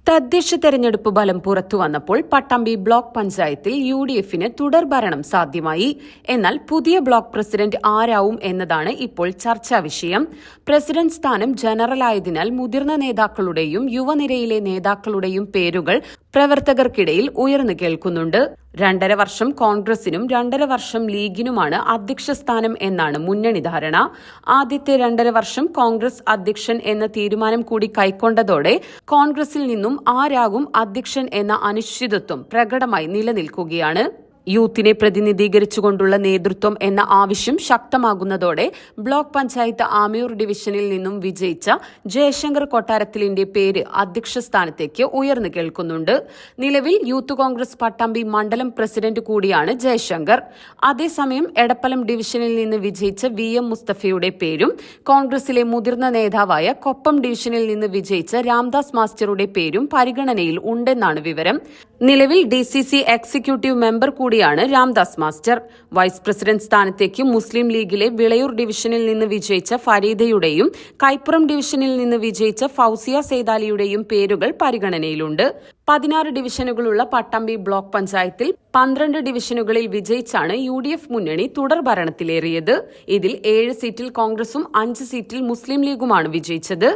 തദ്ദേശ തെരഞ്ഞെടുപ്പ് ഫലം പുറത്തുവന്നപ്പോൾ പട്ടാമ്പി ബ്ലോക്ക് പഞ്ചായത്തിൽ UDFന് തുടർഭരണം സാധ്യമായി. എന്നാൽ പുതിയ ബ്ലോക്ക് പ്രസിഡന്റ് ആരാവും എന്നതാണ് ഇപ്പോൾ ചർച്ചാ വിഷയം. പ്രസിഡന്റ് സ്ഥാനം ജനറലായതിനാൽ മുതിർന്ന നേതാക്കളുടെയും യുവനിരയിലെ നേതാക്കളുടെയും പേരുകൾ പ്രവർത്തകർക്കിടയിൽ ഉയർന്നു കേൾക്കുന്നുണ്ട്. 2.5 വർഷം കോൺഗ്രസിനും 2.5 വർഷം ലീഗിനുമാണ് അധ്യക്ഷ സ്ഥാനം എന്നാണ് മുന്നണി ധാരണ. ആദ്യത്തെ 2.5 വർഷം കോൺഗ്രസ് അധ്യക്ഷൻ എന്ന തീരുമാനം കൂടി കൈക്കൊണ്ടതോടെ കോൺഗ്രസിൽ നിന്നും ആരാകും അധ്യക്ഷൻ എന്ന അനിശ്ചിതത്വം പ്രകടമായി നിലനിൽക്കുകയാണ്. യൂത്തിനെ പ്രതിനിധീകരിച്ചുകൊണ്ടുള്ള നേതൃത്വം എന്ന ആവശ്യം ശക്തമാകുന്നതോടെ ബ്ലോക്ക് പഞ്ചായത്ത് ആമയൂർ ഡിവിഷനിൽ നിന്നും വിജയിച്ച ജയശങ്കർ കൊട്ടാരത്തിലിന്റെ പേര് അധ്യക്ഷ സ്ഥാനത്തേക്ക് ഉയർന്നു കേൾക്കുന്നുണ്ട്. നിലവിൽ യൂത്ത് കോൺഗ്രസ് പട്ടാമ്പി മണ്ഡലം പ്രസിഡന്റ് കൂടിയാണ് ജയശങ്കർ. അതേസമയം എടപ്പലം ഡിവിഷനിൽ നിന്ന് വിജയിച്ച VM മുസ്തഫയുടെ പേരും കോൺഗ്രസിലെ മുതിർന്ന നേതാവായ കൊപ്പം ഡിവിഷനിൽ നിന്ന് വിജയിച്ച രാംദാസ് മാസ്റ്ററുടെ പേരും പരിഗണനയിൽ ഉണ്ടെന്നാണ് വിവരം. നിലവിൽ DCC എക്സിക്യൂട്ടീവ് മെമ്പർ കൂടിയാണ് രാംദാസ് മാസ്റ്റർ. വൈസ് പ്രസിഡന്റ് സ്ഥാനത്തേക്ക് മുസ്ലിം ലീഗിലെ വിളയൂർ ഡിവിഷനിൽ നിന്ന് വിജയിച്ച ഫരീദയുടെയും കൈപ്പുറം ഡിവിഷനിൽ നിന്ന് വിജയിച്ച ഫൗസിയ സേതാലിയുടെയും പേരുകൾ പരിഗണനയിലുണ്ട്. 16 ഡിവിഷനുകളുള്ള പട്ടാമ്പി ബ്ലോക്ക് പഞ്ചായത്തിൽ 12 ഡിവിഷനുകളിൽ വിജയിച്ചാണ് UDF മുന്നണി തുടർഭരണത്തിലേറിയത്. ഇതിൽ 7 സീറ്റിൽ കോൺഗ്രസും 5 സീറ്റിൽ മുസ്ലിം ലീഗുമാണ് വിജയിച്ചത്.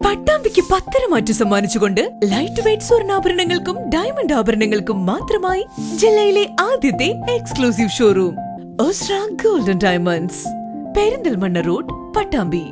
പട്ടാമ്പിക്ക് പത്തരമാറ്റ് സമ്മാനിച്ചുകൊണ്ട് ലൈറ്റ് വെയ്റ്റ് സ്വർണ്ണാഭരണങ്ങൾക്കും ഡയമണ്ട് ആഭരണങ്ങൾക്കും മാത്രമായി ജില്ലയിലെ ആദ്യത്തെ exclusive showroom Ostra Golden Diamonds, Perinthalmanna road, Pattambi.